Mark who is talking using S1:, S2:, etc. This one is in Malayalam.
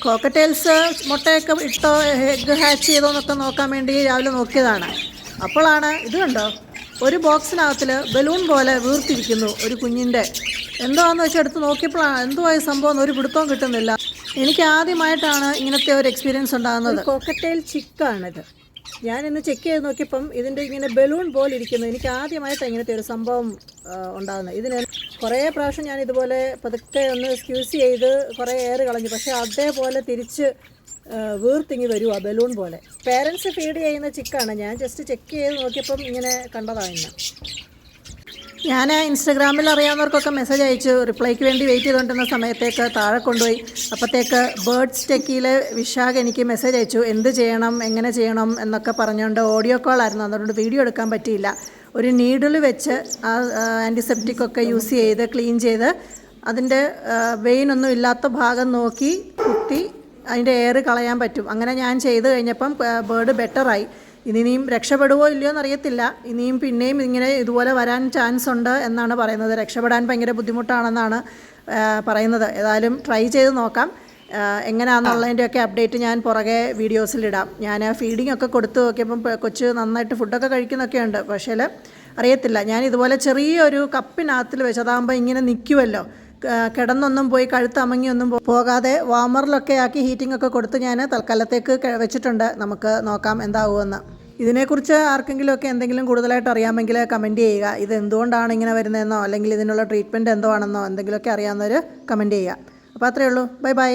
S1: കോക്കറ്റെയിൽസ് മുട്ടയൊക്കെ ഇട്ടോ എഗ്ഗ് ഹാച്ച് ചെയ്തോ എന്നൊക്കെ നോക്കാൻ വേണ്ടി രാവിലെ നോക്കിയതാണ്. അപ്പോഴാണ് ഇത് കണ്ടോ, ഒരു ബോക്സിനകത്തിൽ ബലൂൺ പോലെ വീർത്തിരിക്കുന്നു ഒരു കുഞ്ഞിൻ്റെ. എന്താണെന്ന് വെച്ചാൽ എടുത്ത് നോക്കിയപ്പോഴാണ് എന്തുവാ ഈ സംഭവം ഒരു പിടുത്തവും കിട്ടുന്നില്ല. എനിക്ക് ആദ്യമായിട്ടാണ് ഇങ്ങനത്തെ ഒരു എക്സ്പീരിയൻസ് ഉണ്ടാകുന്നത്. കോക്കറ്റെയിൽ ചിക്കാണിത്. ഞാനിന്ന് ചെക്ക് ചെയ്ത് നോക്കിയപ്പം ഇതിൻ്റെ ഇങ്ങനെ ബലൂൺ പോലെ ഇരിക്കുന്നു. എനിക്ക് ആദ്യമായിട്ടാണ് ഇങ്ങനത്തെ ഒരു സംഭവം ഉണ്ടാകുന്നത്. ഇതിന് കുറേ പ്രാവശ്യം ഞാൻ ഇതുപോലെ പതുക്കെ ഒന്ന് സ്ക്യൂസ് ചെയ്ത് കുറേ എയർ കളഞ്ഞു. പക്ഷേ അതേപോലെ തിരിച്ച് വീർത്തിങ്ങി വരുക ബലൂൺ പോലെ. പേരൻസ് ഫീഡ് ചെയ്യുന്ന ചിക്കാണ്. ഞാൻ ജസ്റ്റ് ചെക്ക് ചെയ്ത് നോക്കിയപ്പം ഇങ്ങനെ കണ്ടതാണ് ഇന്ന്. ഞാൻ ഇൻസ്റ്റഗ്രാമിൽ അറിയാവുന്നവർക്കൊക്കെ മെസ്സേജ് അയച്ചു. റിപ്ലൈക്ക് വേണ്ടി വെയിറ്റ് ചെയ്തുകൊണ്ടിരുന്ന സമയത്തേക്ക് താഴെ കൊണ്ടുപോയി. അപ്പോഴത്തേക്ക് ബേർഡ്സ് ടെക്കിയിലെ വിശാഖ് എനിക്ക് മെസ്സേജ് അയച്ചു, എന്ത് ചെയ്യണം എങ്ങനെ ചെയ്യണം എന്നൊക്കെ പറഞ്ഞുകൊണ്ട്. ഓഡിയോ കോളായിരുന്നു, അതുകൊണ്ട് വീഡിയോ എടുക്കാൻ പറ്റിയില്ല. ഒരു നീഡിൽ വെച്ച് ആ ആൻറ്റിസെപ്റ്റിക്കൊക്കെ യൂസ് ചെയ്ത് ക്ലീൻ ചെയ്ത് അതിൻ്റെ വെയിനൊന്നും ഇല്ലാത്ത ഭാഗം നോക്കി കുത്തി അതിൻ്റെ എയർ കളയാൻ പറ്റും. അങ്ങനെ ഞാൻ ചെയ്ത് കഴിഞ്ഞപ്പം ബേർഡ് ബെറ്ററായി. ഇനിയും രക്ഷപ്പെടുവോ ഇല്ലയോ എന്നറിയത്തില്ല. ഇനിയും പിന്നെയും ഇങ്ങനെ ഇതുപോലെ വരാൻ ചാൻസ് ഉണ്ട് എന്നാണ് പറയുന്നത്. രക്ഷപ്പെടാൻ ഭയങ്കര ബുദ്ധിമുട്ടാണെന്നാണ് പറയുന്നത്. ഏതായാലും ട്രൈ ചെയ്ത് നോക്കാം. എങ്ങനെയാണെന്നുള്ളതിൻ്റെയൊക്കെ അപ്ഡേറ്റ് ഞാൻ പുറകെ വീഡിയോസിലിടാം. ഞാൻ ഫീഡിംഗ് ഒക്കെ കൊടുത്ത് നോക്കിയപ്പം കൊച്ച് നന്നായിട്ട് ഫുഡൊക്കെ കഴിക്കുന്നൊക്കെ ഉണ്ട്. പക്ഷേ അറിയത്തില്ല, ഞാൻ ഇതുപോലെ ചെറിയൊരു കപ്പിനകത്തിൽ വെച്ച്, അതാകുമ്പോൾ ഇങ്ങനെ നിൽക്കുമല്ലോ, കിടന്നൊന്നും പോയി കഴുത്ത് അമങ്ങിയൊന്നും പോകാതെ വാമറിലൊക്കെ ആക്കി ഹീറ്റിംഗ് ഒക്കെ കൊടുത്ത് ഞാൻ തൽക്കാലത്തേക്ക് വെച്ചിട്ടുണ്ട്. നമുക്ക് നോക്കാം എന്താവുമെന്ന്. ഇതിനെക്കുറിച്ച് ആർക്കെങ്കിലുമൊക്കെ എന്തെങ്കിലും കൂടുതലായിട്ട് അറിയാമെങ്കിൽ കമൻറ്റ് ചെയ്യുക. ഇത് എന്തുകൊണ്ടാണ് ഇങ്ങനെ വരുന്നതെന്നോ അല്ലെങ്കിൽ ഇതിനുള്ള ട്രീറ്റ്മെൻറ്റ് എന്തോ ആണെന്നോ എന്തെങ്കിലുമൊക്കെ അറിയാവുന്നവർ കമൻറ്റ് ചെയ്യുക. അപ്പോൾ അത്രയേ ഉള്ളൂ. Bye bye.